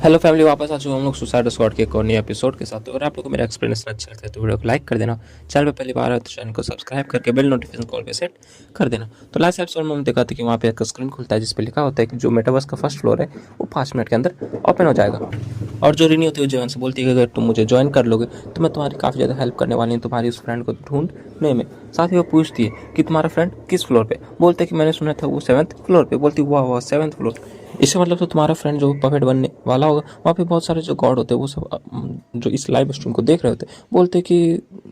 Hello family, वापस आ चुके हम लोग सुसाइड स्क्वाड के एक और नए एपिसोड के साथ। और आप लोगों को मेरा एक्सपीरियंस अच्छा लगता है तो वीडियो को लाइक कर देना। चैनल पे पहली बार है तो चैनल को सब्सक्राइब करके बेल नोटिफिकेशन कॉल पे सेट कर देना। तो लास्ट एपिसोड में हम देखा था कि वहाँ पे एक स्क्रीन खुलता है जिस पे लिखा होता है कि जो मेटावर्स का फर्स्ट फ्लोर है वो 5 मिनट के अंदर ओपन हो जाएगा। और जो रिनी होती है जवान से बोलती है कि अगर तुम मुझे ज्वाइन कर लोगे तो मैं तुम्हारी काफ़ी ज़्यादा हेल्प करने वाली हूँ तुम्हारी उस फ्रेंड को ढूंढने में। साथ ही वो पूछती है कि तुम्हारा फ्रेंड किस फ्लोर पे। बोलते कि मैंने सुना था वो 7th फ्लोर पे। बोलती वाह वाह 7th फ्लोर, इससे मतलब तो तुम्हारा फ्रेंड जो पपेट बनने वाला होगा वहाँ पे बहुत सारे जो गॉड होते हैं वो सब जो इस लाइव स्ट्रीम को देख रहे होते हैं बोलते कि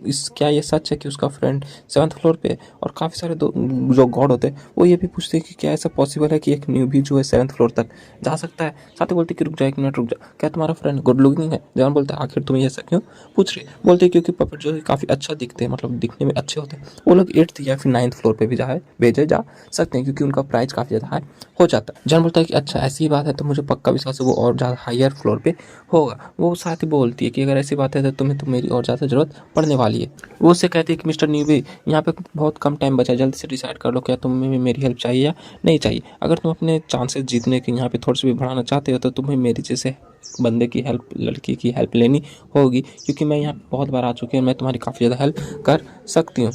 इस क्या ये सच है कि उसका फ्रेंड 7th फ्लोर पे है। और काफ़ी सारे जो गॉड होते हैं वो ये भी पूछते हैं कि क्या ऐसा पॉसिबल है कि एक न्यू भी जो है 7th फ्लोर तक जा सकता है। साथ ही बोलते कि रुक जा 1 मिनट रुक जा, क्या तुम्हारा फ्रेंड गुड लुकिंग है। जवान बोलता है आखिर तुम्हें ऐसा क्यों पूछ रही है। बोलते हैं क्योंकि पपेट जो है काफ़ी अच्छा दिखते हैं, मतलब दिखने में अच्छे होते हैं। वो लोग 8th या फिर 9th फ्लोर पे भी भेजे जा सकते हैं क्योंकि उनका प्राइस काफ़ी ज़्यादा हाई हो जाता है। जॉन बोलता है कि अच्छा ऐसी बात है तो मुझे पक्का विश्वास है वो और ज़्यादा हायर फ्लोर पे होगा। वो साथ ही बोलती है कि अगर ऐसी बात है तो तुम्हें तो मेरी और ज़्यादा ज़रूरत पड़ने वाली है। वो उससे कहती है कि मिस्टर न्यूबी, यहाँ पे बहुत कम टाइम बचा है, जल्दी से डिसाइड कर लो क्या तुम्हें मेरी हेल्प चाहिए या नहीं चाहिए। अगर तुम अपने चांसेस जीतने के यहाँ पे थोड़े से भी बढ़ाना चाहते हो तो तुम्हें मेरी जैसे बंदे की हेल्प, लड़की की हेल्प लेनी होगी क्योंकि मैं यहाँ बहुत बार आ चुकी हूँ, मैं तुम्हारी काफ़ी ज़्यादा हेल्प कर सकती हूँ।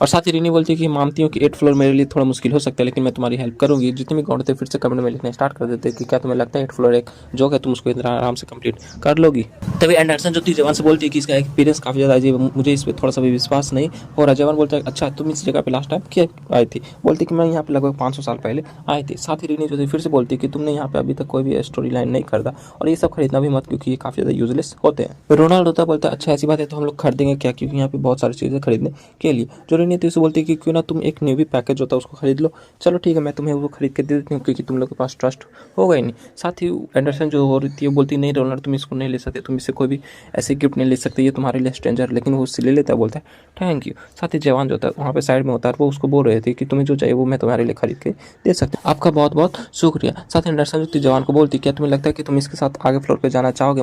और साथ ही रिनी बोलती है कि मानती हूँ कि 8th फ्लोर मेरे लिए थोड़ा मुश्किल हो सकता है लेकिन मैं तुम्हारी हेल्प करूंगी। जितने भी गॉड थे फिर से कमेंट में लिखना स्टार्ट कर देते कि क्या तुम्हें लगता है 8th फ्लोर एक जोक है, तुम उसको इतना आराम से कंप्लीट कर लोगी। तभी एंडरसन जो थी जवान से बोलती है कि इसका एक्सपीरियंस काफ़ी ज़्यादा अजीब है, मुझे इस पर थोड़ा सा भी विश्वास नहीं हो रहा। जवान बोलता है अच्छा तुम इस जगह पे लास्ट टाइम क्या आई थी। बोलती कि मैं यहाँ पे लगभग 500 साल पहले आई थी। साथ ही रिनी जो थी फिर से बोलती है कि तुमने यहाँ पे अभी तक कोई भी स्टोरी लाइन नहीं खरीदा और ये सब खरीदना भी मत क्योंकि ये काफ़ी ज़्यादा यूजलेस होते हैं। रोनाल्ड होता बोलता है अच्छा ऐसी बात है तो हम लोग खरीदेंगे क्या, क्योंकि यहाँ पे बहुत सारी चीज़ें खरीदने के लिए। जो रिनी थी उसे बोलती है कि क्यों ना तुम एक न्यू भी पैकेज होता है उसको खरीद लो। चलो ठीक है मैं तुम्हें वो खरीद के दे देती हूँ क्योंकि तुम लोग के पास ट्रस्ट होगा ही नहीं। साथ ही एंडरसन जो हो रही थी वो बोलती नहीं रोनाल्ड तुम इसको नहीं ले सकते, तुम इससे कोई भी ऐसे गिफ्ट नहीं ले सकते, ये तुम्हारे लिए स्ट्रेंजर। लेकिन वो उससे ले लेता है, बोलता है थैंक यू। साथ ही जवान जो होता है वहाँ पे साइड में होता है वो उसको बोल रहे थे कि तुम्हें जो चाहिए वो मैं तुम्हारे लिए खरीद के दे सकती हूँ, आपका बहुत बहुत शुक्रिया। साथ ही एंडरसन जो थी जवान को बोलती क्या तुम्हें लगता है कि तुम इसके साथ आगे फ्लोर पे जाना चाहोगे।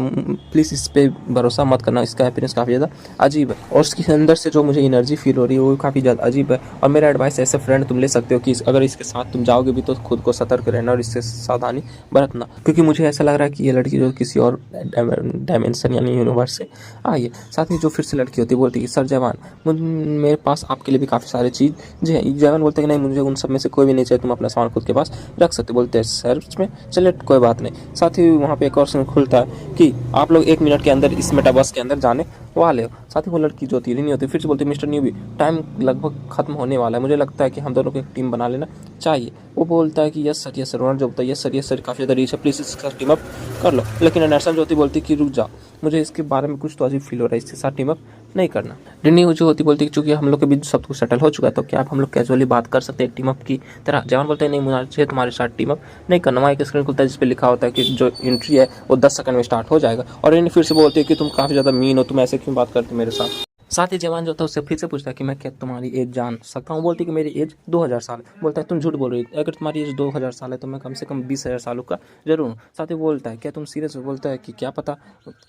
प्लीज़ इस पर भरोसा मत करना, इसका अपीयरेंस काफ़ी ज़्यादा अजीब है और उसके अंदर से जो मुझे एनर्जी फील हो रही है वो काफ़ी ज़्यादा अजीब है। और मेरा एडवाइस ऐसे फ्रेंड तुम ले सकते हो कि अगर इसके साथ तुम जाओगे भी तो खुद को सतर्क रहना और इससे सावधानी बरतना, क्योंकि मुझे ऐसा लग रहा है कि ये लड़की जो किसी और डायमेंशन यानी यूनिवर्स से आई है। साथ ही जो फिर से लड़की होती है बोलती है कि सर जवान मेरे पास आपके लिए भी काफ़ी सारे चीज़ हैं। जवान बोलते हैं कि नहीं मुझे उन सब में से कोई भी नहीं चाहिए, तुम अपना सामान खुद के पास रख सकते। बोलते हैं सर में चलिए कोई बात नहीं। साथ ही वहाँ पे एक और सीन खुलता है कि आप लोग 1 मिनट के अंदर इस मेटावर्स के अंदर जाने वाले हो। साथ ही वो लड़की जो होती है नहीं होती फिर से बोलती है मिस्टर न्यूबी टाइम लगभग खत्म होने वाला है, मुझे लगता है कि हम दोनों को एक टीम बना लेना चाहिए। वो बोलता है कि यस सर रोनाल्ड जो बोलता है यस सर काफ़ी ज़्यादा रीच है, प्लीज़ इसके साथ टीम अप कर लो। लेकिन एंडरसन जो होती बोलती कि रुक जाओ, मुझे इसके बारे में कुछ तो अजीब फील हो रहा है, इसके साथ टीम अप नहीं करना। रिनी जो होती बोलती है चूंकि हम लोग के बीच सब कुछ सेटल हो चुका है तो क्या आप हम लोग कैजुअली बात कर सकते हैं एक टीम अप की तरह। जवान बोलते हैं नहीं मुझे तुम्हारे साथ टीम अप नहीं करना। वहाँ एक स्क्रीन खुलता है जिस पे लिखा होता है कि जो एंट्री है वो 10 सेकंड में स्टार्ट हो जाएगा। और रिनी फिर से बोलती है कि तुम काफ़ी ज़्यादा मीन हो, तुम ऐसे क्यों बात करते हो मेरे साथ। साथ ही जवान जो था उससे फिर से पूछता है कि मैं क्या तुम्हारी एज जान सकता हूँ। बोलती है कि मेरी एज 2000 साल है। बोलता है तुम झूठ बोल रही हो, अगर तुम्हारी एज 2000 साल है तो मैं कम से कम 20,000 सालों का जरूर हूँ। साथ ही बोलता है क्या तुम सीरियस हो। बोलता है कि क्या पता,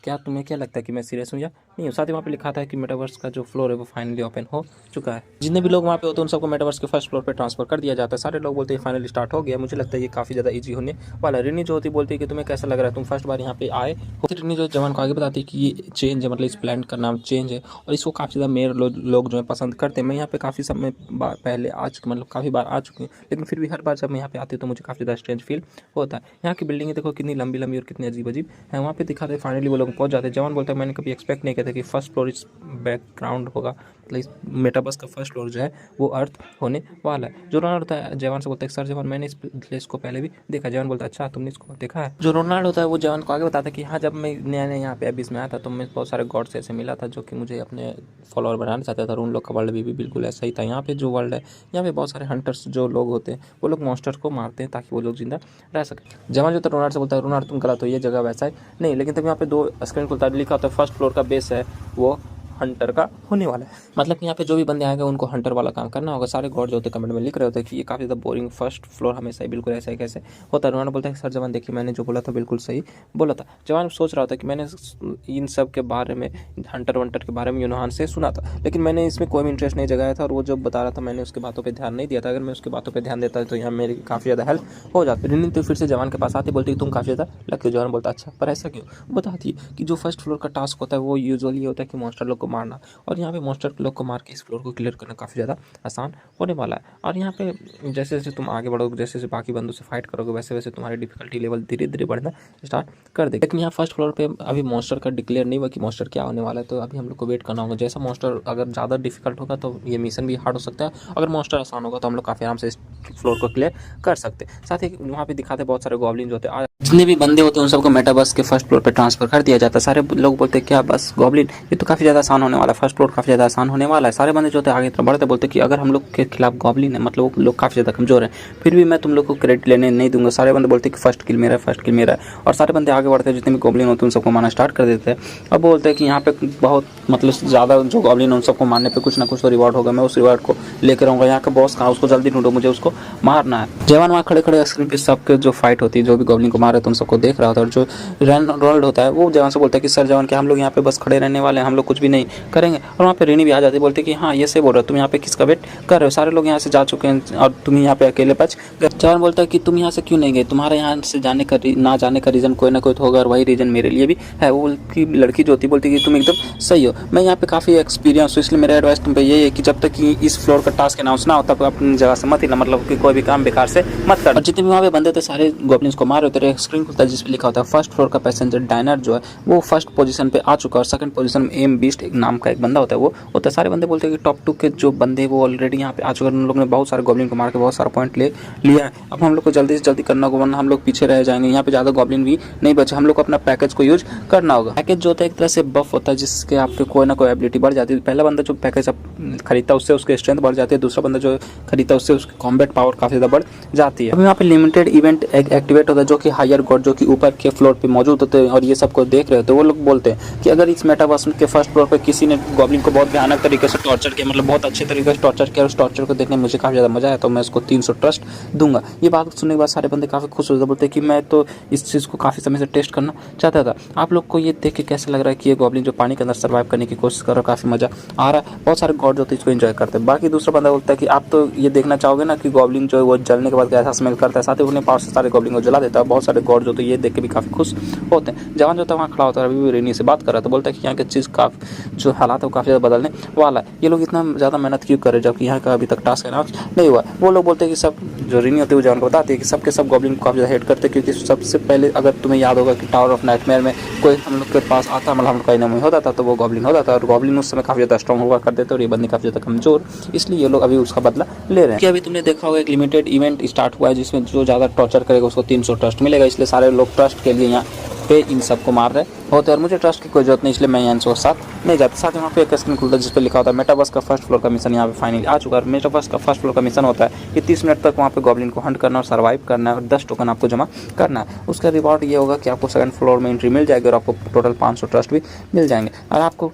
क्या तुम्हें क्या लगता है कि मैं सीरियस हूँ या नहीं हूँ। साथ ही वहाँ पे लिखा था कि मेटावर्स का जो फ्लोर है वो फाइनली ओपन हो चुका है। जितने भी लोग वहाँ पे होते हैं उन सबको मेटावर्स के फर्स्ट फ्लोर पर ट्रांसफर कर दिया जाता है। सारे लोग बोलते हैं फाइनली स्टार्ट हो गया, मुझे लगता है ये काफ़ी ज़्यादा ईजी होने वाला है। रिनी जो होती बोलती है कि तुम्हें कैसा लग रहा है, तुम फर्स्ट बार यहाँ पे आए हो। रिनी जो जवान को आगे बताती है कि ये चेंज है, मतलब इस प्लान का नाम चेंज है और इसको काफ़ी ज़्यादा मेयर लोग जो है पसंद करते हैं। मैं यहाँ पे काफ़ी समय पहले आ चुकी, मतलब काफ़ी बार आ चुकी हूँ, लेकिन फिर भी हर बार जब मैं यहाँ पे आती हूँ तो मुझे काफ़ी ज़्यादा स्ट्रेंज फील होता है। यहाँ की बिल्डिंग देखो कितनी लंबी लंबी और कितनी अजीब अजीब है। वहाँ पे दिखाते हैं फाइनली वो लोग पहुँच जाते हैं। जवान बोलता है मैंने कभी एक्सपेक्ट नहीं किया था कि फर्स्ट फ्लोर इस बैकग्राउंड होगा, मतलब इस मेटाबस का फर्स्ट फ्लोर जो है वो अर्थ होने वाला है। जो रोनाल्ड होता है जवान से बोलता है सर जवान मैंने इस प्लेस को पहले भी देखा। जवान बोलता है अच्छा तुमने इसको देखा है। जो रोनाल्ड होता है वो जवान को आगे बताता है कि हाँ जब मैं नया नया यहाँ पे अबिस में आया था तो मैं बहुत सारे गॉड से ऐसे मिला था जो कि मुझे अपने फॉलोअर बनाना चाहता था और उन लोग का वर्ल्ड भी बिल्कुल ऐसा ही था। यहाँ पे जो वर्ल्ड है यहाँ पे बहुत सारे हंटर्स जो लोग होते हैं वो लोग मॉन्स्टर को मारते हैं ताकि वो लोग जिंदा रह सके। जवान जो था रोनाल्ड से बोलता है रोनाल्ड तुम गलत हो, ये जगह वैसा है नहीं। लेकिन तब यहाँ पे 2 स्क्रीन खुलता है, लिखा होता है फर्स्ट फ्लोर का बेस है वो हंटर का होने वाला है। मतलब कि यहाँ पे जो भी बंदे आएंगे उनको हंटर वाला काम करना होगा। सारे गॉड जो होते हैं कमेंट में लिख रहे होते हैं कि ये काफ़ी ज़्यादा बोरिंग, फर्स्ट फ्लोर हमेशा ही बिल्कुल ऐसा ही कैसे होता है। रोना बोलता है कि सर जवान देखिए मैंने जो बोला था बिल्कुल सही बोला था। जवान सोच रहा था कि मैंने इन सब के बारे में, हंटर वंटर के बारे में यूनहान से सुना था, लेकिन मैंने इसमें कोई भी इंटरेस्ट नहीं जगाया था और वो जब बता रहा था मैंने उसकी बातों पर ध्यान नहीं दिया था। अगर मैं उसकी बातों पर ध्यान देता तो यहाँ मेरी काफ़ी ज़्यादा हेल्प हो जाती। रिनी तो फिर से जवान के पास आती, बोलती तुम काफ़ी ज़्यादा लकी। जवान बोलता अच्छा पर ऐसा क्यों, बताती कि जो फर्स्ट फ्लोर का टास्क होता है वो यूजुअली होता है कि मॉन्स्टर लोग को मारना, और यहाँ पे मॉन्स्टर लोग को मार के इस फ्लोर को क्लियर करना काफ़ी ज़्यादा आसान होने वाला है। और यहाँ पे जैसे जैसे तुम आगे बढ़ोगे, जैसे जैसे बाकी बंदों से फाइट करोगे, वैसे वैसे तुम्हारी डिफिकल्टी लेवल धीरे धीरे बढ़ना स्टार्ट कर देगा। लेकिन यहाँ फर्स्ट फ्लोर पे अभी मॉन्स्टर का डिक्लेयर नहीं हुआ कि मॉन्स्टर क्या होने वाला है, तो अभी हम लोग को वेट करना होगा। जैसा मॉन्स्टर अगर ज़्यादा डिफिकल्ट होगा तो ये मिशन भी हार्ड हो सकता है, अगर मॉन्स्टर आसान होगा तो हम लोग काफ़ी आराम से इस फ्लोर को क्लियर कर सकते हैं। साथ ही वहाँ पे दिखाते बहुत सारे गॉब्लिन होते हैं, जितने भी बंदे होते हैं उन सबको मेटावर्स के फर्स्ट फ्लोर पे ट्रांसफर कर दिया जाता है। सारे लोग बोलते हैं क्या बस गॉब्लिन, ये तो काफ़ी ज़्यादा आसान होने वाला है, फर्स्ट फ्लोर काफ़ी ज़्यादा आसान होने वाला है। सारे बंदे जो होते हैं आगे तरफ बढ़ते बोलते कि अगर हम लोग के खिलाफ गॉब्लिन है, मतलब वो लोग काफ़ी ज़्यादा कमजोर हैं, फिर भी मैं तुम लोग को क्रेडिट लेने नहीं दूंगा। सारे बंदे बोलते कि फर्स्ट किल मेरा है, फर्स्ट किल मेरा है। और सारे बंदे आगे बढ़ते हैं, जितने भी गॉब्लिन होते हैं उन सबको मारना स्टार्ट कर देते हैं। अब बोलते हैं कि यहाँ पे बहुत मतलब ज़्यादा जो गॉब्लिन है उन सबको मारने पर कुछ ना कुछ तो रिवॉर्ड होगा, मैं उस रिवॉर्ड को लेकर आऊँगा। यहाँ का बॉस कहाँ, उसको जल्दी ढूंढो, मुझे उसको मारना है। जवान वहाँ खड़े खड़े स्क्रीन पे सबके जो फाइट होती है, जो भी गॉब्लिन को मारे तो उन सबको देख रहा होता है। और जो रोनाल्ड होता है वो जवान से बोलता है कि सर जवान क्या हम लोग यहाँ पे बस खड़े रहने वाले हैं, हम लोग कुछ भी नहीं करेंगे। और वहाँ पे रेनी भी आ जाती है, बोलती है कि हाँ ये से बोल रहे हो, तुम यहाँ पे किसका वेट कर रहे हो, सारे लोग यहाँ से जा चुके हैं और तुम यहाँ पे अकेले बच गए। जवान बोलता है कि तुम यहाँ से क्यों नहीं गए, तुम्हारे यहाँ से जाने का ना जाने का रीज़न कोई ना कोई तो होगा, और वही रीज़न मेरे लिए भी है। वो लड़की जो होती बोलती है कि तुम एकदम सही हो, मैं यहाँ पे काफ़ी एक्सपीरियंस हूँ, इसलिए मेरा एडवाइस तुम पे यही है कि जब तक कि इस फ्लोर का टास्क अनाउंस ना होता तो अपनी जगह से मत हिलना, मतलब कि कोई भी काम बेकार से मत कर। और जितने भी वहाँ पे बंदे थे सारे गॉब्लिन्स को मार रहे थे। स्क्रीन खुलता है जिसपे लिखा होता है फर्स्ट फ्लोर का पैसेंजर डायनर जो है वो फर्स्ट पोजीशन पे आ चुका है, और सेकंड पोजीशन में एम बीस्ट एक नाम का एक बंदा होता है वो होता है। सारे बंदे बोलते हैं कि टॉप 2 के जो बंदे वो ऑलरेडी यहाँ पे आ चुके हैं, उन लोगों ने बहुत सारे गॉब्लिन को मार के बहुत सारा पॉइंट ले लिया है। अब हम लोग को जल्दी से जल्दी करना होगा, वरना हम लोग पीछे रह जाएंगे। यहाँ पे ज़्यादा गॉब्लिन भी नहीं बचे, हम लोग को अपना पैकेज को यूज करना होगा। पैकेज जो होता है एक तरह से बफ होता है, जिसके आपके कोई ना कोई एबिलिटी बढ़ जाती है। पहला बंदा जो पैकेज खरीदता है उससे उसकी स्ट्रेंथ बढ़ जाती है, दूसरा बंदा जो खरीदता है उससे उसकी कॉम्बैट पावर काफ़ी ज़्यादा बढ़ जाती है। अब यहाँ पे लिमिटेड इवेंट एक्टिवेट होता है, जो कि हायर गॉड जो कि ऊपर के फ्लोर पे मौजूद होते हैं और ये सबको देख रहे होते हैं। वो लोग बोलते हैं कि अगर इस मेटावर्स के फर्स्ट फ्लोर पे किसी ने गॉब्लिन को बहुत भयानक तरीके से टॉर्चर किया, मतलब बहुत अच्छे तरीके से टॉर्चर किया, उस टॉर्चर को देखने में मुझे काफ़ी ज़्यादा मजा आया, तो मैं उसको 300 ट्रस्ट दूंगा। ये बात सुनने के बाद सारे बंदे काफ़ी खुश होते बोलते हैं कि मैं तो इस चीज़ को काफ़ी समय से टेस्ट करना चाहता था। आप लोग को ये देख के कैसा लग रहा है कि ये गॉब्लिन जो पानी के अंदर सर्वाइव करने की कोशिश कर रहा है, काफ़ी मजा आ रहा है। बहुत सारे गॉड होते हैं इसको एंजॉय करते हैं। बाकी दूसरा बंदा बोलता है कि आप तो ये देखना चाहोगे ना कि गॉब्लिन जो है वो जलने के बाद कैसा स्मेल करता है, साथ ही उन्हें पावर से सारे गॉब्लिन को जला देता है। बहुत सारे गॉड जो होते हैं ये देख के भी काफ़ी खुश होते हैं। जवान जो था वहाँ खड़ा होता है, अभी भी रेनी से बात कर रहा था, बोलता है कि यहाँ की चीज़ काफ़ी जो हालात है वो काफ़ी ज़्यादा बदलने वाला है। ये लोग इतना ज़्यादा मेहनत क्यों कर रहे हैं जबकि यहाँ का अभी तक टास्क अनाउंस नहीं हुआ। वो लोग बोलते हैं कि सब जो रेनी होती है वो जवान को बताती है कि सबके सब गॉब्लिन को काफ़ी ज़्यादा हेट करते हैं, क्योंकि सबसे पहले अगर तुम्हें याद होगा कि टावर ऑफ नाइटमेयर में कोई हम लोग के पास आता, मतलब हम लोग का इनामी होता था, तो वो गॉब्लिन होता था, और गॉब्लिन उस समय काफ़ी ज़्यादा स्ट्रॉन्ग हुआ करते थे और ये बंदे काफ़ी ज़्यादा कमजोर, इसलिए ये लोग अभी उसका बदला ले रहे हैं। कि अभी तुमने देखा होगा एक लिमिटेड इवेंट स्टार्ट हुआ है जिसमें जो ज़्यादा टॉर्चर करेगा उसको 300 ट्रस्ट मिलेगा, इसलिए सारे लोग ट्रस्ट के लिए यहाँ पे इन सबको मार रहे होते हैं। और मुझे ट्रस्ट की कोई जरूरत नहीं, इसलिए मैं यहाँ साथ नहीं जाता। साथ ही वहाँ पे एक स्क्रीन खुलता है जिस पे लिखा होता है मेटावर्स का फर्स्ट फ्लोर का मिशन यहाँ पे फाइनली आ चुका है। मेटावर्स का फर्स्ट फ्लोर का मिशन होता है कि 30 मिनट तक वहाँ पे गॉब्लिन को हंट करना और सर्वाइव करना है, और 10 टोकन आपको जमा करना है। उसका रिवॉर्ड ये होगा कि आपको सेकंड फ्लोर में एंट्री मिल जाएगी और आपको टोटल 500 ट्रस्ट भी मिल जाएंगे। और आपको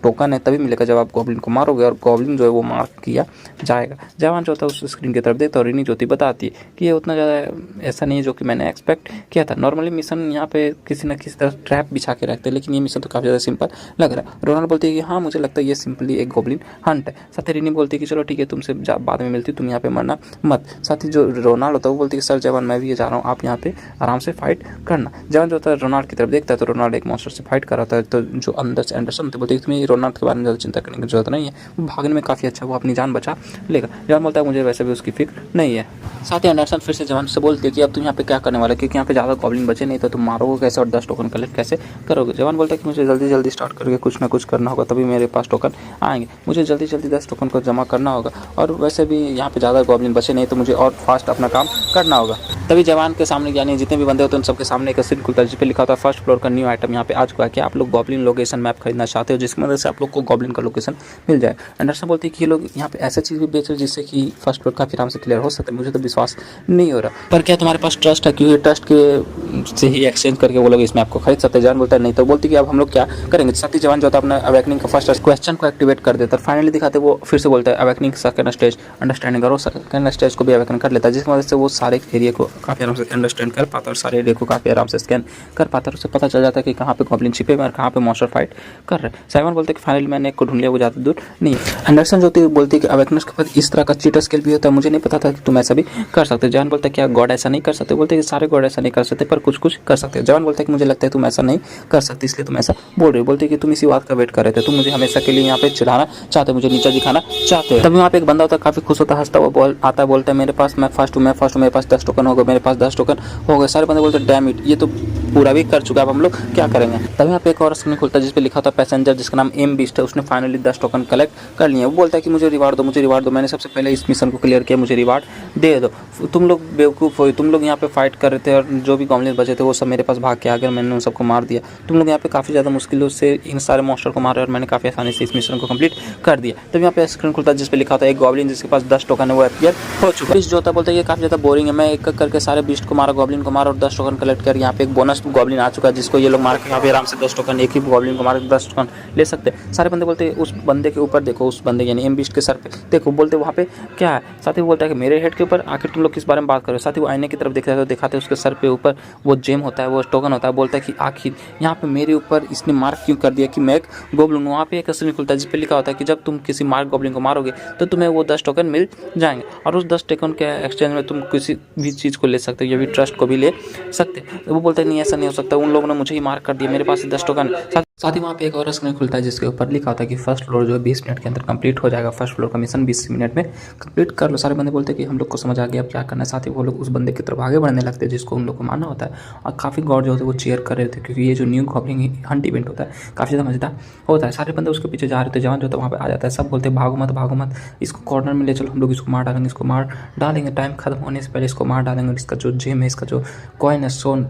टोकन है तभी मिलेगा जब आप गॉब्लिन को मारोगे, और गॉब्लिन जो है वो मार्क किया जाएगा। जवान जो होता है उस स्क्रीन की तरफ देखता है और रिनी ज्योति बताती है कि ये उतना ज़्यादा ऐसा नहीं है जो कि मैंने एक्सपेक्ट किया था। नॉर्मली मिशन यहाँ पे किसी न किसी तरह ट्रैप बिछा के रखते हैं, लेकिन ये मिशन तो काफ़ी ज़्यादा सिंपल लग रहा है। रोनाल्ड बोलती है कि हाँ मुझे लगता है ये सिंपली एक गॉब्लिन हंट है। साथ ही रिनी बोलती है कि चलो ठीक है तुमसे बाद में मिलती, तुम यहाँ पे मरना मत। साथ ही जो रोनाल्ड होता है वो बोलती है कि सर जवान मैं भी ये जा रहा हूँ, आप यहाँ पे आराम से फाइट करना। जवान जो होता है रोनाल्ड की तरफ देखता है तो रोनाल्ड एक मॉन्स्टर से फाइट कर रहा है, तो जो अंदर से एंडरसन होते बोलते हैं तुम्हें रोनाल्ड के बारे में ज़्यादा चिंता करने की जरूरत नहीं है, वो भागने में काफ़ी अच्छा, वो अपनी जान बचा लेगा। जवान बोलता है मुझे वैसे भी उसकी फिक्र नहीं है। साथ ही एंडरसन फिर से जवान से बोलती है कि अब तुम यहाँ पे क्या करने वाले, क्योंकि यहाँ पे ज़्यादा गॉब्लिन बचे नहीं, तो तुम मारोगे कैसे और 10 टोकन कलेक्ट कैसे करोगे। जवान बोलता है कि मुझे जल्दी जल्दी स्टार्ट करके कुछ ना कुछ करना होगा, तभी मेरे पास टोकन आएंगे, मुझे जल्दी जल्दी 10 टोकन को जमा करना होगा, और वैसे भी यहाँ पे ज़्यादा गॉब्लिन बचे नहीं, तो मुझे और फास्ट अपना काम करना होगा। तभी जवान के सामने यानी जितने भी बंदे होते हैं उन सबके सामने एक स्क्रीन खुलता है जिस पे लिखा होता है फर्स्ट फ्लोर का न्यू आइटम यहाँ पे आ चुका है कि आप लोग गॉब्लिन लोकेशन मैप खरीदना चाहते हो, जिसकी मदद से आप लोग को गॉब्लिन का लोकेशन मिल जाए। एंडरसन बोलती है कि ये लोग यहाँ पे ऐसा चीज़ भी बेच रहे हैं जिससे कि फर्स्ट फ्लोर काफ़ी आराम से क्लियर हो सकता है। मुझे तो विश्वास नहीं हो रहा, पर क्या तुम्हारे पास ट्रस्ट है, क्योंकि ट्रस्ट के से ही एक्सचेंज करके वो लोग इस मैप को खरीद सकते हैं। जवान बोलता है नहीं, तो बोलती कि अब हम लोग क्या करेंगे। साथ ही जवान जवान जो होता है अपना अवेकनिंग का फर्स्ट क्वेश्चन को एक्टिवेट कर देता है। फाइनली दिखाते वो फिर से बोलता है अवेकनिंग सेकंड स्टेज अंडरस्टैंडिंग करो, सेकंड स्टेज को भी अवेकन कर लेता है, जिसकी वजह से वो सारे एरिया को काफ़ी आराम से अंडरस्टैंड कर पाता है और सारे एरिया को काफ़ी आराम से स्कैन कर पाता है। उससे पता चल जाता है कि कहाँ पे गॉब्लिन छिपे हुए और कहाँ पे मॉन्स्टर फाइट कर रहे हैं। साइमन बोलते हैं कि फाइनली मैंने एक को ढूंढ लिया, वो ज़्यादा दूर नहीं है। एंडरसन जो होती बोलती है कि अवेकनेस के बाद इस तरह का चीटर स्किल भी होता है, मुझे नहीं पता था कि तुम ऐसा भी कर सकते हो। जवान बोलता है क्या गॉड ऐसा नहीं कर सकते? बोलते हैं कि सारे गॉड ऐसा नहीं कर सकते पर कुछ कुछ कर सकते हो। जवान बोलता है कि मुझे लगता है तुम ऐसा नहीं कर सकते इसलिए तुम ऐसा बोल रहे हो। बोलते हैं कि तुम इसी बात का वेट कर रहे थे, तुम मुझे हमेशा के लिए यहाँ पे चिढ़ाना चाहते हो, मुझे नीचा दिखाना चाहते हो। तभी वहाँ पे एक बंदा होता है काफ़ी खुश होता है, हंसता हुआ आता है, बोलता है मेरे पास मैं फर्स्ट हूँ, मेरे पास 10 टोकन हो गए, मेरे पास 10 टोकन हो गए। सारे बंदे बोलते हैं डैम इट, ये तो पूरा भी कर चुका है, अब हम लोग क्या करेंगे। तभी यहाँ पे एक और स्क्रीन खुलता है जिस पे लिखा होता है पैसेंजर, जिसका नाम एम बीस्ट है। उसने फाइनली 10 टोकन कलेक्ट कर लिए। वो बोलता है कि मुझे रिवार्ड दो, मुझे रिवार्ड दो, मैंने सबसे पहले इस मिशन को क्लियर किया, मुझे रिवार्ड दे दो। तुम लोग बेवकूफ़ हो, तुम लोग यहाँ पे फाइट कर रहे थे और जो भी गॉब्लिन बचे थे वो सब मेरे पास भाग के आ गए, मैंने उन सबको मार दिया। तुम लोग यहाँ पे काफ़ी ज़्यादा मुश्किलों से इन सारे मॉन्स्टर को मारे और मैंने काफ़ी आसानी से इस मिशन को कंप्लीट कर दिया। तब यहाँ पे स्क्रीन खुलता है जिस पे लिखा होता है एक गॉब्लिन जिसके पास 10 टोकन है वो अपीयर हो चुका है। जो होता बोलता है ये काफ़ी ज़्यादा बोरिंग है, मैं एक करके सारे बीस्ट को मारा, गॉब्लिन को मारा और 10 टोकन कलेक्ट कर। यहाँ पे एक बोनस गॉब्लिन आ चुका है जिसको ये लोग मार के यहाँ पे आराम से 10 टोकन, एक ही गॉब्लिन को मार के 10 टोकन ले सकते हैं। सारे बंदे बोलते हैं उस बंदे के ऊपर देखो, उस बंदे यानी एम बीस्ट के सर पे देखो। बोलते वहाँ पे क्या है, साथ ही बोलता है कि मेरे हेड के ऊपर आखिर तुम लोग किस बारे में बात करो। साथ ही वो आईने की तरफ दिखाते उसके सर पे ऊपर वो जेम होता है, वो टोकन होता है। बोलता है कि आखिर यहाँ पे मेरे ऊपर इसने मार्क क्यों कर दिया कि मैं एक गॉब्लिन। वहाँ पे एक स्क्रीन खुलता है जिस पे लिखा होता है कि जब तुम किसी मार्क गॉब्लिन को मारोगे तो तुम्हें वो 10 टोकन मिल जाएंगे और उस 10 टोकन के एक्सचेंज में तुम किसी भी चीज़ को ले सकते हो, या भी ट्रस्ट को भी ले सकते हो। वो बोलता है नहीं ऐसा नहीं हो सकता, उन लोगों ने मुझे ही मार्क कर दिया, मेरे पास 10 टोकन। साथ ही वहाँ पे एक और स्क्रीन खुलता है जिसके ऊपर लिखा होता है कि फर्स्ट फ्लोर जो है 20 मिनट के अंदर कंप्लीट हो जाएगा, फर्स्ट फ्लोर का मिशन 20 मिनट में कंप्लीट कर लो। सारे बंदे बोलते हैं कि हम लोग को समझ आ गया अब क्या करना है। साथ ही वो लोग उस बंदे की तरफ आगे बढ़ने लगते हैं जिसको उन लोग को मारना होता है और काफ़ी गॉड जो होते हैं वो चेयर कर रहे थे क्योंकि ये जो न्यू गॉब्लिन हंट इवेंट होता है काफ़ी ज़्यादा मजेदार होता है। सारे बंदे उसके पीछे जा रहे थे, जवान जो होता है वहाँ पे आ जाता है, सब बोलते हैं भागो मत, इसको कॉर्नर में ले चलो, हम लोग इसको मार डालेंगे, इसको मार डालेंगे, टाइम खत्म होने से पहले इसको मार डालेंगे, इसका जो जेम है, इसका जो कॉइन है, सोन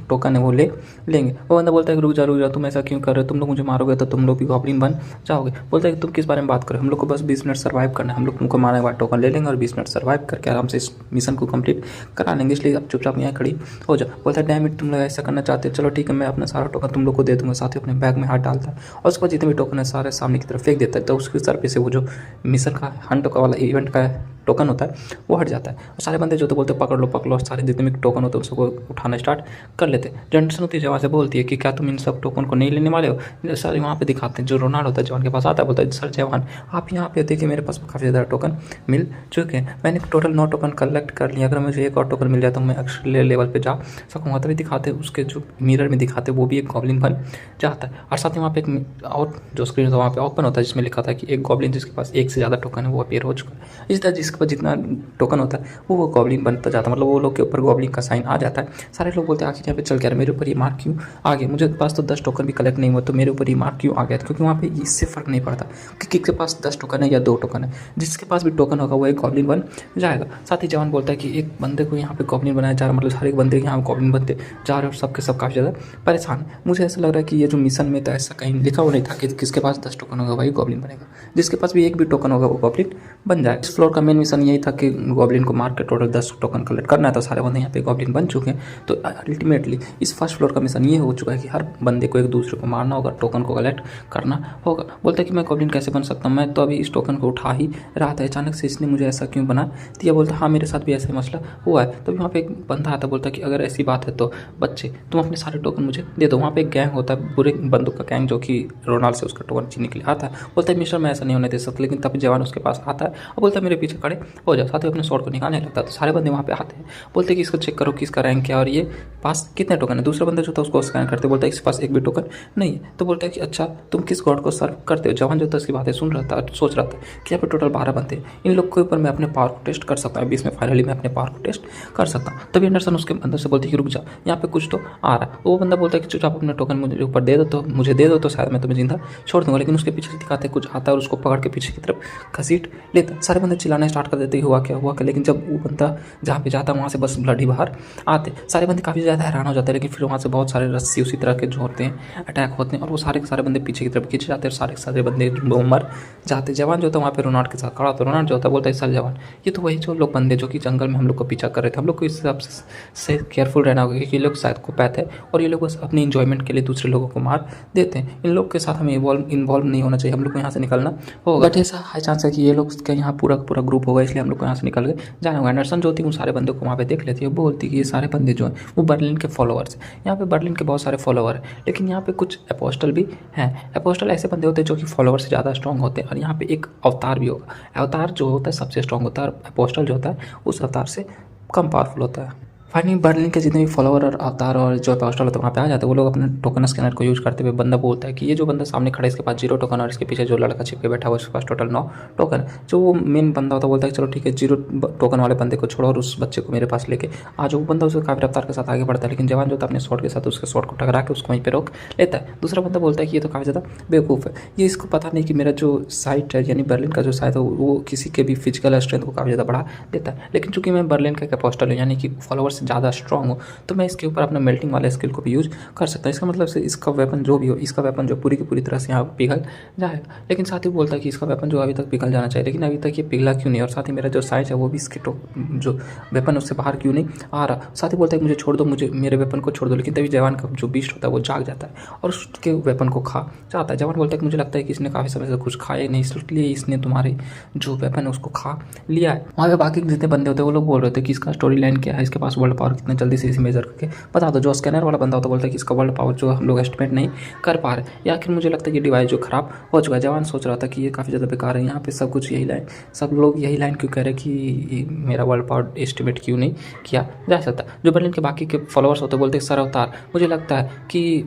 टोकन है वो ले लेंगे। वो बंदा बोलता है कि रुक जा, तुम ऐसा क्यों कर रहे हो, तुम लोग मुझे मारोगे तो तुम लोग भी गॉब्लिन बन जाओगे। बोलता है कि तुम किस बारे में बात करो, हम लोग को बस 20 मिनट सर्वाइव करना है, हम लोग तुमको मारने के बाद टोकन ले लेंगे और 20 मिनट सर्वाइव करके आराम से इस मिशन को कंप्लीट करा लेंगे, इसलिए आप चुपचाप यहाँ खड़ी हो जाओ। बोलता है डैम इट, तुम लोग ऐसा करना चाहते हो, चलो ठीक है मैं अपना सारा टोकन तुम लोग को दे दूंगा। साथ ही अपने बैग में हाथ डालता है और उसके बाद जितने भी टोकन है सारे सामने की तरफ फेंक देता है, तो उसके सर पे से वो जो मिशन का हंट का वाला इवेंट का टोकन होता है वो हट जाता है और सारे बंदे जो तो बोलते पकड़ लो, सारे जितने भी टोकन होते हैं उसको उठाना स्टार्ट कर लेते हैं। जनरेशन होती है जवान से बोलती है कि क्या तुम इन सब टोकन को नहीं लेने वाले हो। सर वहाँ पे दिखाते हैं जो रोनाल्ड होता है जवान के पास आता है, बोलता है सर जवान आप यहाँ पे देखिए मेरे पास काफ़ी ज़्यादा टोकन मिल चुके हैं, मैंने टोटल 9 टोकन कलेक्ट कर लिया, अगर मुझे एक और टोकन मिल जाए तो मैं एक्स्ट्रा लेवल पर जा सकूँगा। तभी दिखाते उसके जो मिरर में दिखाते वो भी एक गॉब्लिन बन जाता है और साथ ही वहाँ पे एक और जो स्क्रीन होता है वहाँ पे ओपन होता है जिसमें लिखा था कि एक गॉब्लिन जिसके पास एक से ज़्यादा टोकन है वो अपीयर हो चुका है। इस तरह जिसके पास जितना टोकन होता है वो गॉब्लिन बनता जाता है, मतलब वो लोग के ऊपर गॉब्लिन का साइन आ जाता है। सारे लोग बोलते हैं आखिर यहाँ पे चल गया, मेरे ऊपर ये मार्क क्यों आ गया, मुझे पास तो 10 टोकन भी कलेक्ट नहीं हुआ तो मेरे ऊपर ये मार्क क्यों आ गया। क्योंकि वहाँ पे इससे फ़र्क नहीं पड़ता कि किसके पास 10 टोकन है या 2 टोकन है, जिसके पास भी टोकन होगा वो एक गॉब्लिन बन जाएगा। साथ ही जवान बोलता है कि एक बंदे को यहाँ पे गॉब्लिन बनाया जा रहा है, मतलब हर एक बंदे यहाँ गॉब्लिन बनते जा रहे हैं और सबके सब काफ़ी ज़्यादा परेशान है। मुझे ऐसा लग रहा है कि ये जो मिशन में था ऐसा कहीं लिखा हुआ नहीं था कि किसके पास 10 टोकन होगा वही गॉब्लिन बनेगा, जिसके पास भी एक भी टोकन होगा वो गॉब्लिन बन जाएगा। इस फ्लोर का मेन मिशन यही था कि गॉब्लिन को मार के टोटल 10 टोकन कलेक्ट करना है, तो सारे बंदे यहाँ पे गॉब्लिन बन चुके हैं। तो अल्टीमेटली इस फर्स्ट फ्लोर का मिशन ये हो चुका है कि हर बंदे को एक दूसरे को मारना होगा, टोकन को कलेक्ट करना होगा। बोलता है कि मैं गॉब्लिन कैसे बन सकता हूँ, मैं तो अभी इस टोकन को उठा ही रहा था, अचानक से इसने मुझे ऐसा क्यों बना दिया। बोलता हाँ मेरे साथ भी ऐसा ही मसला हुआ है। तो वहाँ पे एक बंदा आता बोलता है कि अगर ऐसी बात है तो बच्चे तुम अपने सारे टोकन मुझे दे दो। वहाँ पे एक गैंग होता है, बुरे बंदूक का गैंग जो कि रोनाल्ड से उसका टोकन छीनने के लिए आता है। बोलता है मिस्टर मैं ऐसा नहीं होने दे सकता, लेकिन तभी जवान उसके पास आता है और बोलता है मेरे पीछे खड़े हो जाओ। साथ ही अपने शॉट को निकालने लगता है, तो सारे बंदे वहाँ पे आते हैं, बोलते हैं कि इसको चेक करो कि इसका रैंक क्या और ये पास कितने टोकन है। दूसरा बंदा जो था उसको स्कैन करते बोलता है इसके पास एक भी टोकन नहीं है। तो बोलता है कि अच्छा तुम किस गॉड को सर्व करते हो। जवान जो था उसकी बातें सुन रहा था, सोच रहा था कि यहाँ पे टोटल 12 बंदे हैं, इन लोग के ऊपर मैं अपने पावर को टेस्ट कर सकता हूँ, अभी इसमें फाइनली मैं अपने पावर को टेस्ट कर सकता हूँ। तभी एंडरसन उसके अंदर से बोलती है कि रुक जा यहाँ पे कुछ तो आ रहा है। वो बंदा बोलता है कि चुपचाप अपने टोकन मुझे ऊपर दे दो, तो मुझे दे दो तो शायद मैं तुम्हें जिंदा छोड़ दूंगा। लेकिन उसके पीछे दिखाते कुछ आता है और उसको पकड़ के पीछे की तरफ घसीट लेता। सारे बंदे चिल्लाने स्टार्ट स्टार्ट कर देते हुआ क्या हुआ क्या, लेकिन जब वो बंदा जहाँ पे जाता है वहाँ से बस ब्लड ही बाहर आते, सारे बंदे काफ़ी ज़्यादा हैरान हो जाते हैं। लेकिन फिर वहाँ से बहुत सारे रस्सी उसी तरह के जो होते हैं अटैक होते हैं और वो सारे के सारे बंदे पीछे की तरफ खींचे जाते हैं और सारे के सारे बंदे मर जाते। जवान जो होता है वहाँ पे रोनाल्ड के साथ खड़ा होता है। रोनाल्ड जो होता है बोलता है सर जवान, ये तो वही जो लोग बंदे जो कि जंगल में हम लोग को पीछा कर रहे थे, हम लोग को इस हिसाब से केयरफुल रहना होगा क्योंकि ये लोग साइकोपैथ है और ये लोग बस अपनी इंजॉयमेंट के लिए दूसरे लोगों को मार देते हैं। इन लोग के साथ हमें इन्वॉल्व नहीं होना चाहिए, हम लोग को यहाँ से निकलना होगा। बट ऐसा हाई चांस है कि ये लोग का यहाँ पूरा पूरा ग्रुप होगा, इसलिए हम लोग को यहाँ से निकल के जाना होगा। एंडरसन जो होती है उन सारे बंदों को वहाँ पे देख लेती है, वो बोलती है कि ये सारे बंदे जो हैं वो बर्लिन के फॉलोअर्स हैं। यहाँ पे बर्लिन के बहुत सारे फॉलोअर हैं, लेकिन यहाँ पे कुछ अपोस्टल भी हैं। अपोस्टल ऐसे बंदे होते हैं जो कि फॉलोअर से ज़्यादा स्ट्रॉन्ग होते हैं और यहाँ पे एक अवतार भी होगा। अवतार जो होता है सबसे स्ट्रॉन्ग होता है और अपोस्टल जो होता है उस अवतार से कम पावरफुल होता है। फाइनली बर्लिन के जितने भी फॉलोअर और अवतार और जो अपोस्टल होता है वहाँ पे आ जाते हैं। वो लोग अपने टोकन स्कैनर को यूज करते हुए बंदा बोलता है कि ये जो बंदा सामने खड़ा है इसके पास 0 टोकन और इसके पीछे जो लड़का छिपके बैठा हुआ है उसके पास टोटल 9 टोकन। जो वो मेन बंदा होता है बोलता है चलो ठीक है 0 टोकन वाले बंदे को छोड़ो और उस बच्चे को मेरे पास लेके आज। वो बंदा उसके काफी रफ्तार के साथ आगे बढ़ता है, लेकिन जवान जो होता है अपने शॉट के साथ उसके शॉट को टकरा के उसको वहीं पर रोक लेता है। दूसरा बंदा बोलता है कि ये तो काफ़ी ज़्यादा बेवकूफ़ है, ये इसको पता नहीं कि मेरा जो साइट है यानी बर्लिन का जो साइट है वो किसी के भी फिजिकल स्ट्रेंथ को काफ़ी ज़्यादा बढ़ा देता है। लेकिन चूंकि मैं बर्लिन का एक अपोस्टल हूँ यानी कि फॉलोअर से ज़्यादा स्ट्रॉन्ग हूँ तो मैं इसके ऊपर अपना मेल्टिंग वाले स्किल को भी यूज कर सकता हूँ। इसका मतलब से इसका वेपन जो भी हो, इसका वेपन जो पूरी की पूरी तरह से यहाँ पिघल जाएगा। लेकिन साथ ही बोलता है कि इसका वेपन जो अभी तक पिघल जाना चाहिए, लेकिन अभी तक ये पिघला क्यों नहीं, और साथ ही मेरा जो साइज है वो भी इसके जो वेपन उससे बाहर क्यों नहीं आ रहा। साथ ही बोलता है कि मुझे छोड़ दो, मुझे मेरे वेपन को छोड़ दो। लेकिन तभी जवान का जो बीस्ट होता है वो जाग जाता है और उसके वेपन को खा जाता है। जवान बोलता है कि मुझे लगता है कि इसने काफ़ी समय से कुछ खाया नहीं, इसलिए इसने तुम्हारे जो वेपन है उसको खा लिया है। वहाँ पे बाकी जितने बंदे होते हैं वो लोग बोल रहे थे कि इसका स्टोरी लाइन क्या है, इसके पास वर्ल्ड पावर कितना जल्दी से इसे मेजर करके बता दो। जो स्कैनर वाला बंदा होता है बोलता है कि इसका वर्ल्ड पावर जो हम लोग एस्टिमेट नहीं कर पा रहे, या फिर मुझे लगता है कि डिवाइस जो खराब हो चुका है। जवान सोच रहा था कि ये काफ़ी ज़्यादा बेकार है, यहाँ पे सब कुछ यही लाइन, सब लोग यही लाइन क्यों कह रहे हैं कि मेरा वर्ल्ड पावर एस्टिमेट क्यों नहीं किया जा सकता। जो बर्लिन के बाकी के फॉलोअर्स होते बोलते हैं सर अवतार, मुझे लगता है कि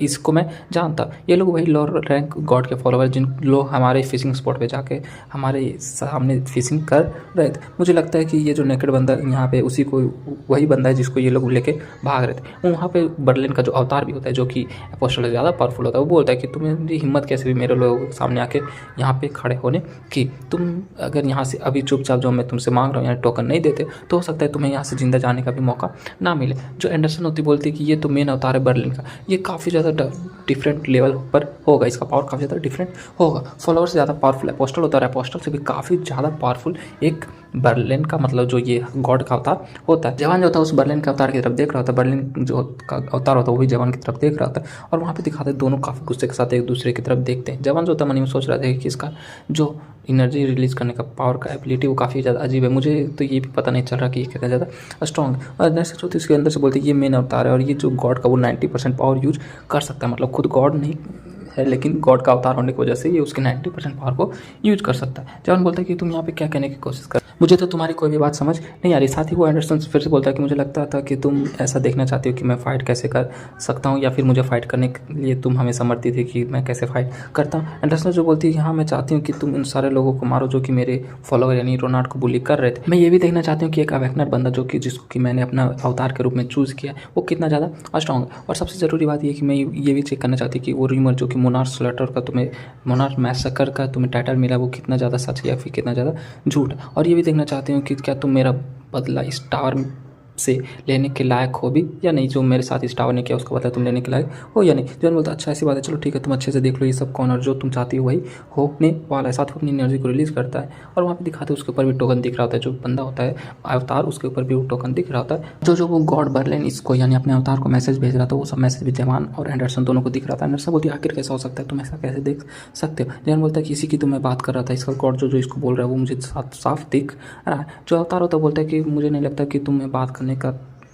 इसको मैं जानता, ये लोग वही लोअर रैंक गॉड के फॉलोअर जिन लोग हमारे फिशिंग स्पॉट पे जाके हमारे सामने फिशिंग कर रहे थे। मुझे लगता है कि ये जो नेकेड बंदा यहाँ पे उसी को वही बंदा है जिसको ये लोग लेके भाग रहे थे। वहाँ पे बर्लिन का जो अवतार भी होता है जो कि अपोस्टल से ज़्यादा पावरफुल होता है, वो बोलता है कि तुम्हें हिम्मत कैसे भी मेरे लोगों के सामने आके यहाँ पे खड़े होने की, तुम अगर यहाँ से अभी चुपचाप जो मैं तुमसे मांग रहा हूँ यहाँ टोकन नहीं देते तो हो सकता है तुम्हें यहाँ से जिंदा जाने का भी मौका ना मिले। जो एंडरसन होती बोलती है कि ये तो मेन अवतार है बर्लिन का, ये काफ़ी ज़्यादा डिफरेंट लेवल पर होगा, इसका पावर काफ़ी ज़्यादा डिफरेंट होगा। फॉलोअर से ज़्यादा पावरफुल अपोस्टल होता है, अपोस्टल से भी काफ़ी ज़्यादा पावरफुल एक बर्लिन का मतलब जो ये गॉड का अवतार होता है। जवान जो होता है उस बर्लिन के अवतार की तरफ देख रहा होता है, बर्लिन जो का अवतार होता है वो भी जवान की तरफ देख रहा होता है और वहाँ पे दिखाते हैं दोनों काफ़ी गुस्से के साथ एक दूसरे की तरफ देखते हैं। जवान जो होता है मन में सोच रहा था कि इसका जो एनर्जी रिलीज़ करने का पावर का एबिलिटी वो काफ़ी ज़्यादा अजीब है, मुझे तो ये भी पता नहीं चल रहा कि ये कितना ज़्यादा स्ट्रॉन्ग है। और नर्स जो इसके अंदर से बोलते हैं ये मेन अवतार है और ये जो गॉड का वो 90% पावर यूज कर सकता है, मतलब खुद गॉड नहीं है लेकिन गॉड का अवतार होने की वजह से ये उसके 90% पावर को यूज कर सकता है। जवान बोलता है कि तुम यहाँ पे क्या कहने की कोशिश कर, मुझे तो तुम्हारी कोई भी बात समझ नहीं आ रही। साथ ही वो एंडरसन फिर से बोलता है कि मुझे लगता था कि तुम ऐसा देखना चाहती हो कि मैं फ़ाइट कैसे कर सकता हूँ या फिर मुझे फ़ाइट करने के लिए तुम हमें समझती थी कि मैं कैसे फ़ाइट करता हूँ। एंडरसन जो बोलती है कि हाँ मैं चाहती हूँ कि तुम इन सारे लोगों को मारो जो कि मेरे फॉलोअर यानी रोनाल्ड को बुली कर रहे थे। मैं ये भी देखना चाहती हूँ कि एक अवेकनर बंदा जो कि जिसको कि मैंने अपना अवतार के रूप में चूज़ किया वो कितना ज़्यादा स्ट्रॉन्ग है। और सबसे ज़रूरी बात ये कि मैं ये भी चेक करना चाहती हूँ कि वो रूमर जो कि मोनार्क स्लॉटर का तुम्हें मोनार्क मैसेकर का तुम्हें टाइटल मिला वो कितना ज़्यादा सच है या फिर कितना ज़्यादा झूठ। और ये भी देखना चाहती हूँ कि क्या तुम मेरा बदला इस टावर से लेने के लायक हो भी या नहीं, जो मेरे साथ इस टावर ने किया उसका बदला तुम लेने के लायक हो या नहीं। जवान बोलता अच्छा ऐसी बात है, चलो ठीक है तुम अच्छे से देख लो ये सब कौन और जो तुम चाहती हो वही होने वाला है। साथ ही अपनी एनर्जी को रिलीज़ करता है और वहाँ पे दिखाते हैं उसके ऊपर भी टोकन दिख रहा होता है, जो बंदा होता है अवतार उसके ऊपर भी वो टोकन दिख रहा होता है। जो वो गॉड बर्लिन इसको यानी अपने अवतार को मैसेज भेज रहा था वो सब मैसेज भी जवान और एंडरसन दोनों को दिख रहा था। एंडरसन बोलती आखिर कैसा हो सकता है, तुम ऐसा कैसे देख सकते हो। जवान बोलता है कि इसी की तो मैं बात कर रहा था, इसका गॉड जो इसको बोल रहा है वो मुझे साफ दिख रहा है। जो अवतार होता है बोलता है कि मुझे नहीं लगता कि तुम्हें बात करने का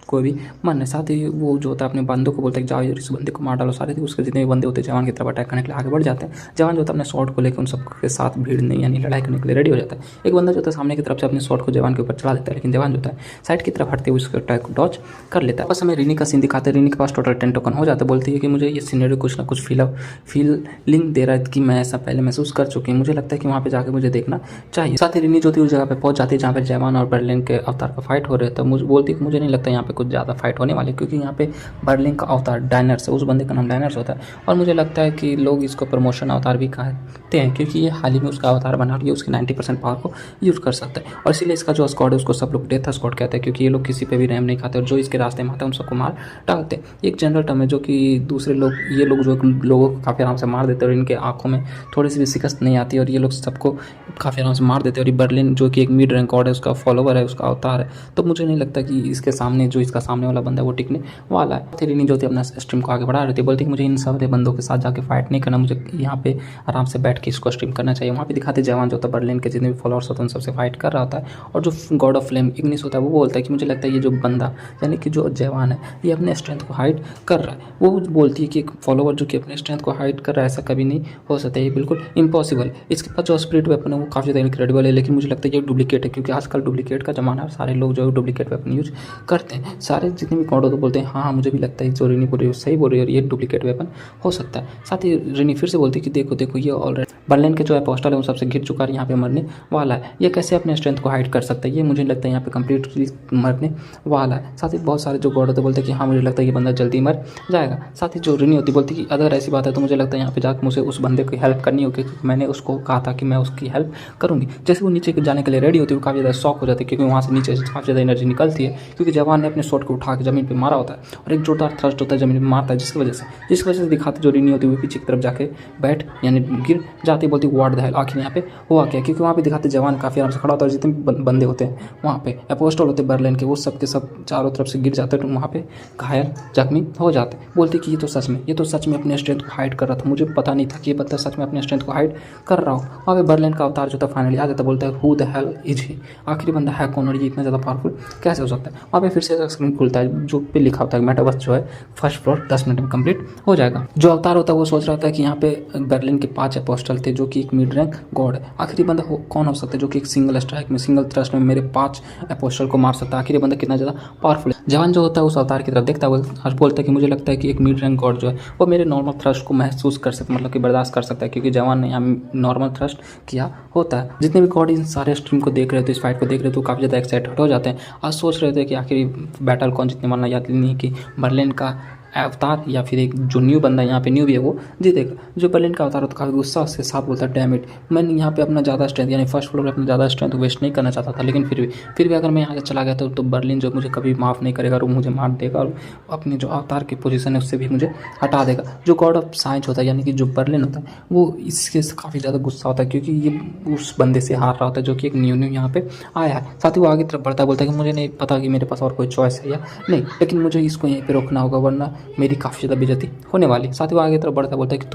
कोई भी मन है। साथ ही वो जो होता है अपने बंदों को बोलता है कि जाओ इस बंदे को मार डालो। सारे थे उसके जितने भी बंदे होते हैं जवान की तरफ अटैक करने के लिए आगे बढ़ जाते हैं। जवान जो होता है अपने शॉट को लेकर उन सबके साथ भीड़ नहीं यानी लड़ाई करने के लिए रेडी हो जाता है। एक बंदा जो होता है सामने की तरफ से अपने शॉट को जवान के ऊपर चला देता है, लेकिन जवान जो होता है साइड की तरफ हटते हुए उसके अटैक को डॉच कर लेता है। बस हमें रीनी का सीन दिखाते हैं, रीनी के पास टोटल 10 टोकन हो जाता है। बोलती है कि मुझे ये सीनरी कुछ ना कुछ फीलिंग दे रहा है कि मैं ऐसा पहले महसूस कर चुकी हूँ, मुझे लगता है कि वहाँ पे जाकर मुझे देखना चाहिए। साथ ही रीनी जो थी उस जगह पे पहुंच जाती है जहाँ पर जवान और बर्लिन के अवतार का फाइट हो रहा था। मुझे बोलती है कि मुझे नहीं लगता यहाँ पे कुछ ज़्यादा फाइट होने वाली है, क्योंकि यहाँ पे बर्लिन का अवतार डायनर्स है, उस बंदे का नाम डायनर्स होता है। और मुझे लगता है कि लोग इसको प्रमोशन अवतार भी कहते हैं, क्योंकि ये हाल ही में उसका अवतार बना रही है, उसकी 90% पावर को यूज़ कर सकता है। और इसीलिए इसका जो स्क्वाड है उसको सब लोग डेथ स्क्वाड कहते हैं, क्योंकि ये लोग किसी पे भी रैम नहीं खाते और जो इसके रास्ते में आते हैं उन सबको मार डालते हैं। एक जनरल टर्म है जो कि दूसरे लोग, ये लोग जो लोगों को काफ़ी आराम से मार देते हैं और इनके आंखों में थोड़ी सी भी शिकस्त नहीं आती और ये लोग सबको काफ़ी आराम से मार देते हैं। और ये बर्लिन जो कि एक मिड रैंक गॉड है, उसका फॉलोवर है, उसका अवतार है, तो मुझे नहीं लगता कि इसके सामने जो इसका सामने वाला बंदा है वो टिकने वाला है। तेरी जो थी अपना स्ट्रीम को आगे बढ़ा रही थी, बोलती कि मुझे इन सब बंदों के साथ जाके फाइट नहीं करना, मुझे यहाँ पे आराम से बैठ के इसको स्ट्रीम करना चाहिए। वहाँ पे दिखाते जवान जो होता है बर्लिन के जितने भी फॉलोअर्स होते हैं उन सबसे फाइट कर रहा होता है। और जो गॉड ऑफ फ्लेम इग्निस होता है वो बोलता है कि मुझे लगता है ये जो बंदा यानी कि जो जवान है ये अपने स्ट्रेंथ को हाइड कर रहा है। वो बोलती है कि एक फॉलोवर जो कि अपने स्ट्रेंथ को हाइड कर रहा है, ऐसा कभी नहीं हो सकता, ये बिल्कुल इम्पॉसिबल। इसके पास जो स्पिरिट वेपन है वो काफ़ी ज़्यादा इनक्रेडिबल है, लेकिन मुझे लगता है ये डुप्लीकेट है, क्योंकि आजकल डुप्लीकेट का जमाना है, सारे लोग जो है डुप्लीकेट वेपन यूज करते हैं। सारे जितने भी गॉड होते बोलते हैं हाँ मुझे भी लगता है जो रिनी बोल रही है सही बोल रही है और ये डुप्लीकेट वेपन हो सकता है। साथ ही रिनी फिर से बोलती है कि देखो देखो ये ऑलरेडी बर्लिन के जो अपोस्टल है उन सबसे घिर चुका है, यहाँ पे मरने वाला है, ये कैसे अपने स्ट्रेंथ को हाइड कर सकता है, ये मुझे लगता है यहाँ पे कंप्लीटली मरने वाला है। साथ ही बहुत सारे जो गॉड होते बोलते हैं कि हाँ मुझे लगता है ये बंदा जल्दी मर जाएगा। साथ ही जो रिनी होती बोलती है कि अगर ऐसी बात है तो मुझे लगता है यहाँ पे जाकर मुझे उस बंदे की हेल्प करनी होगी, क्योंकि मैंने उसको कहा था कि मैं उसकी हेल्प करूँगी। जैसे वो नीचे जाने के लिए रेडी होती है वो काफ़ी ज़्यादा शॉक हो जाती है, क्योंकि वहाँ से नीचे काफ़ी ज़्यादा एनर्जी निकलती है, क्योंकि जवान ने अपने शॉट को उठा के ज़मीन पर मारा होता है और एक जोरदार थ्रस्ट होता है ज़मीन पर मारता है, जिसकी वजह से दिखाते जो रिनी होती है वो पीछे की तरफ जाके बैठ यानी गिर जाती, बोलती व्हाट द हेल, आखिर यहाँ पे हुआ क्या, क्योंकि वहाँ पे दिखाते जवान काफ़ी आराम से खड़ा होता है, जितने भी बंदे होते हैं वहाँ पे अपोस्टल होते हैं बर्लिन के, वो सब के सब चारों तरफ से गिर जाते हैं, तो वहाँ पे घायल जख्मी हो जाते हैं। बोलती कि ये तो सच में अपने स्ट्रेंथ को हाइड कर रहा था, मुझे पता नहीं था कि ये बंदा सच में अपने स्ट्रेंथ को हाइड कर रहा हो। वहाँ पे बर्लिन का अवतार जो था फाइनली आ जाता, बोलता है who the hell is he, आखिरी बंदा है कौन और ये इतना ज़्यादा पावरफुल कैसे हो सकता है। वहाँ पे फिर से स्क्रीन खुलता है जो पे लिखा होता है मेटावर्स जो है फर्स्ट फ्लोर 10 मिनट में कंप्लीट हो जाएगा। जो अवतार होता है वो सोच रहा होता है कि यहाँ पे बर्लिन के 5 अपोस्टल थे जो कि एक मिड रैंक गॉड है, आखिरी बंदा कौन हो सकता है जो कि एक सिंगल स्ट्राइक में सिंगल थ्रस्ट में मेरे 5 अपोस्टल को मार सकता है, आखिरी बंदा कितना ज़्यादा पावरफुल है। जवान जो होता है उस अवतार की तरफ देखता है और बोलता है कि मुझे लगता है कि एक मिड रैंक गॉड जो है वो मेरे नॉर्मल थ्रस्ट को महसूस कर सकता, मतलब कि बर्दाश्त कर सकता है, क्योंकि जवान ने यहाँ नॉर्मल थ्रस्ट किया होता है। जितने भी गॉड इन सारे स्ट्रीम को देख रहे थे, इस फाइट को देख रहे थे, वो काफ़ी ज़्यादा एक्साइटेड हो जाते हैं और सोच रहे थे कि आखिर बैटल कौन जीतने वाला, याद नहीं कि बर्लिन का अवतार या फिर एक जो न्यू बंदा यहाँ पे न्यू भी है वो जीतेगा। जो बर्लिन का अवतार होता है काफ़ी गुस्सा उसके साथ बोलता है डैम इट, मैंने यहाँ पे अपना ज़्यादा स्ट्रेंथ यानी फर्स्ट फ्लोर पे अपना ज़्यादा स्ट्रेंथ वेस्ट नहीं करना चाहता था, लेकिन फिर भी अगर मैं यहाँ से चला गया तो बर्लिन जो मुझे कभी माफ़ नहीं करेगा और मुझे मार देगा और अपने जो अवतार की पोजीशन है उससे भी मुझे हटा देगा। जो गॉड ऑफ साइंस होता है यानी कि जो बर्लिन होता है वो इसके काफ़ी ज़्यादा गुस्सा होता है, क्योंकि ये उस बंदे से हार रहा होता है जो कि एक न्यू यहाँ पे आया है। साथ ही वो आगे तरफ बढ़ता है, बोलता है कि मुझे नहीं पता कि मेरे पास और कोई चॉइस है या नहीं, लेकिन मुझे इसको यहीं पे रोकना होगा वरना मेरी काफ़ी ज़्यादा बेइज्जती होने वाली। साथ ही वो आगे तरफ बढ़ता बोलता है कि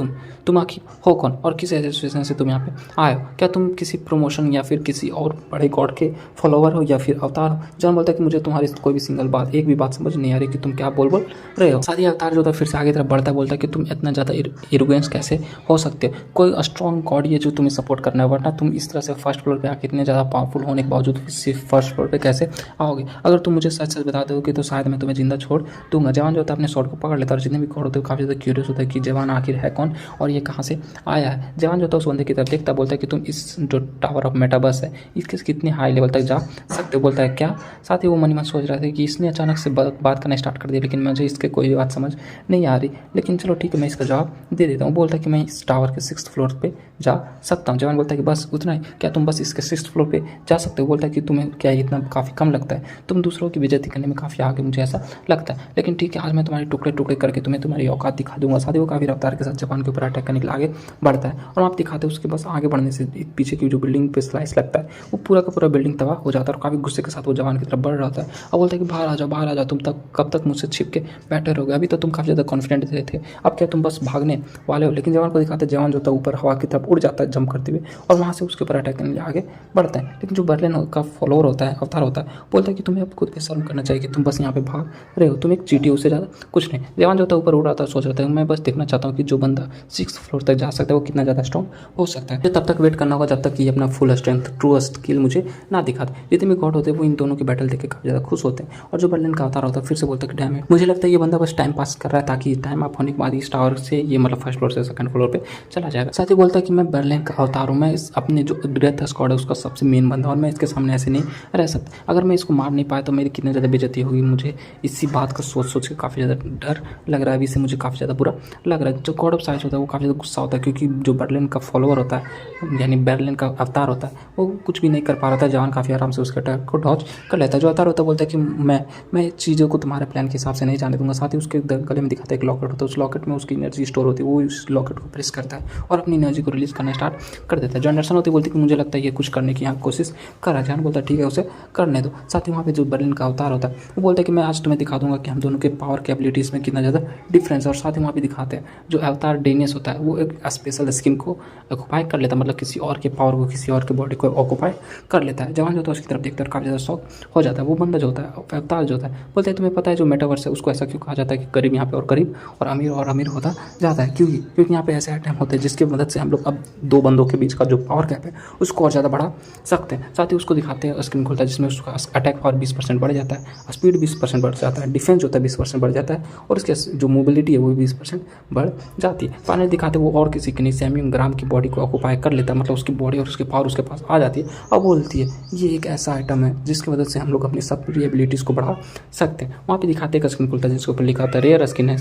तुम आखिर हो कौन और किस एसोसिएशन से तुम यहाँ पे आए हो, क्या तुम किसी प्रमोशन या फिर किसी और बड़े गॉड के फॉलोवर हो या फिर अवतार हो। जवान बोलता है कि मुझे तुम्हारी कोई भी सिंगल बात एक भी बात समझ नहीं आ रही कि तुम क्या बोल रहे हो। साथ ही अवतार जो था फिर से आगे तरफ बढ़ता बोलता है कि तुम इतना ज़्यादा एरोगेंस कैसे हो सकते हो, कोई स्ट्रॉन्ग गॉड है जो तुम्हें सपोर्ट करना है, वरना तुम इस तरह से फर्स्ट फ्लोर पर आके इतने ज़्यादा पावरफुल होने के बावजूद सिर्फ फर्स्ट फ्लोर पर कैसे आओगे। अगर तुम मुझे सच सच बता दोगे तो शायद मैं तुम्हें जिंदा छोड़ दूंगा। जवान जो होता है अपने शॉट को पकड़ लेता है और जितने भी गॉड होते हैं काफ़ी ज़्यादा क्यूरियस होता है कि जवान आखिर है कौन और ये कहाँ से आया है। जवान जो था उस बंदे की तरफ देखता बोलता है कि तुम इस जो टावर ऑफ मेटावर्स है इसके कितने हाई लेवल तक जा सकते हो। बोलता है क्या। साथ ही वो मन में सोच रहा था कि इसने अचानक से बात करना स्टार्ट कर दिया, लेकिन मुझे इसके कोई भी बात समझ नहीं आ रही, लेकिन चलो ठीक है मैं इसका जवाब दे देता हूँ। बोलता है कि मैं इस टावर के 6th फ्लोर पे जा सकता हूँ। जवान बोलता है कि बस उतना ही, क्या तुम बस इसके 6th फ्लोर पे जा सकते हो। बोलता है कि तुम्हें क्या इतना काफ़ी कम लगता है, तुम दूसरों की बेइज्जती करने में काफ़ी आगे मुझे ऐसा लगता है, लेकिन ठीक है आज मैं तुम्हारे टुकड़े टुकड़े करके तुम्हें तुम्हारी औकात दिखा दूंगा। साथ ही वो काफ़ी रफ्तार के साथ जापान के ऊपर अटैक करने के लिए आगे बढ़ता है और आप दिखाते हैं उसके बस आगे बढ़ने से पीछे की जो बिल्डिंग पे स्लाइस लगता है वो पूरा का पूरा बिल्डिंग तबाह हो जाता है और काफ़ी गुस्से के साथ वो जवान की तरफ बढ़ रहा होता है और बोलता है कि बाहर आ जाओ, तुम तक कब तक मुझसे छिप के बैठे रहोगे, अभी तो तुम काफ़ी ज़्यादा कॉन्फिडेंट थे, अब क्या तुम बस भागने वाले हो। लेकिन जवान को दिखाते जवान जो था ऊपर हवा की तरफ उड़ जाता है जंप करते हुए और वहाँ से उसके ऊपर अटैक करने के लिए आगे बढ़ता है। लेकिन जो बर्लिन का फॉलोअर होता है अवतार होता है बोलता है कि तुम्हें अब खुद पे शर्म करना चाहिए कि तुम बस यहाँ पे भाग रहे हो, तुम एक चींटी, उससे ज़्यादा कुछ कुछ नहीं। जवान जो था ऊपर उड़ रहा था, सोच रहा था मैं बस देखना चाहता हूँ कि जो बंदा 6th फ्लोर तक जा सकता है वो कितना ज़्यादा स्ट्रॉन्ग हो सकता है। तब तक वेट करना होगा जब तक कि अपना फुल स्ट्रेंथ ट्रू स्किल मुझे ना दिखाते। जितने भी गॉड होते हैं वो इन दोनों की बैटल देख के काफ़ी ज़्यादा खुश होते हैं। और जो बर्लिन का अवतार होता है फिर से बोलता है कि डैम है, मुझे लगता है ये बंदा बस टाइम पास कर रहा है ताकि टाइम अप होने के बाद इस टावर से ये मतलब फर्स्ट फ्लोर से सेकंड फ्लोर पे चला जाएगा। साथ ही बोलता है कि मैं बर्लिन का अवतार हूँ, मैं अपने जो डेथ स्क्वाड है उसका सबसे मेन बंदा और मैं इसके सामने ऐसे नहीं रह सकता। अगर मैं इसको मार नहीं पाया तो मेरी कितनी ज़्यादा बेइज्जती होगी। मुझे इसी बात का सोच सोच के काफ़ी ज़्यादा डर लग रहा है, अभी से मुझे काफ़ी ज़्यादा बुरा लग रहा है। जो गॉड ऑफ साइज होता है वो काफ़ी ज़्यादा गुस्सा होता है क्योंकि जो बर्लिन का फॉलोअर होता है यानी बर्लिन का अवतार होता है वो कुछ भी नहीं कर पा रहा था। जवान काफ़ी आराम से उसके अटैक को डॉज कर लेता है। जो अवतार होता है बोलता है कि मैं चीज़ों को तुम्हारे प्लान के हिसाब से नहीं जाने दूंगा। साथ ही उसके गले में दिखाता है एक लॉकेट होता है, उस लॉकेट में उसकी एनर्जी स्टोर होती है। वो उस लॉकेट को प्रेस करता है और अपनी एनर्जी को रिलीज करना स्टार्ट कर देता है। जो एंडरसन होती है बोलती है कि मुझे लगता है ये कुछ करने की यहाँ कोशिश कर रहा है। जवान बोलता है ठीक है उसे करने दो। साथ ही वहाँ पे जो बर्लिन का अवतार होता है वो बोलता है कि मैं आज तुम्हें दिखा दूंगा कि हम दोनों के पावर कैपेबिलिटीज़ में कितना ज़्यादा डिफरेंस है। और साथ ही वहाँ पे दिखाते हैं जो अवतार डेनियस होता है वो एक स्पेशल स्किन को ऑक्यूपाई कर लेता है, मतलब किसी और के पावर को किसी और के बॉडी को ऑक्यूपाई कर लेता है। जवान जो होता है उसकी तरफ देखकर काफ़ी ज़्यादा शौक हो जाता है। वो बंदा जो होता है अवतार जो होता है बोलते हैं तुम्हें पता है जो मेटावर्स है उसको ऐसा क्यों कहा जाता है कि गरीब यहाँ पे और गरीब और अमीर होता जाता है, क्योंकि यहाँ पे ऐसे आइटम होते हैं जिसकी मदद से हम लोग अब दो बंदों के बीच का जो पावर गैप है उसको और ज़्यादा बढ़ा सकते हैं। साथ ही उसको दिखाते हैं स्क्रीन खुलता है जिसमें उसका अटैक पावर 20% बढ़ जाता है, स्पीड 20% बढ़ जाता है, डिफेंस जो होता है 20% बढ़ जाता है और उसके जो मोबिलिटी है वो 20% बढ़ जाती है। फाइनली दिखाते हैं वो और किसी की नहीं सैम्यूल ग्राम की बॉडी को ऑक्यूपाई कर लेता है, मतलब उसकी बॉडी और उसके पावर उसके पास आ जाती है और बोलती है ये एक ऐसा आइटम है जिसकी वजह से हम लोग अपनी सब एबिलिटीज़ को बढ़ा सकते हैं। वहाँ पे दिखाते हैं स्क्रीन खुलता है जिसके ऊपर लिखा था रेयर स्किन है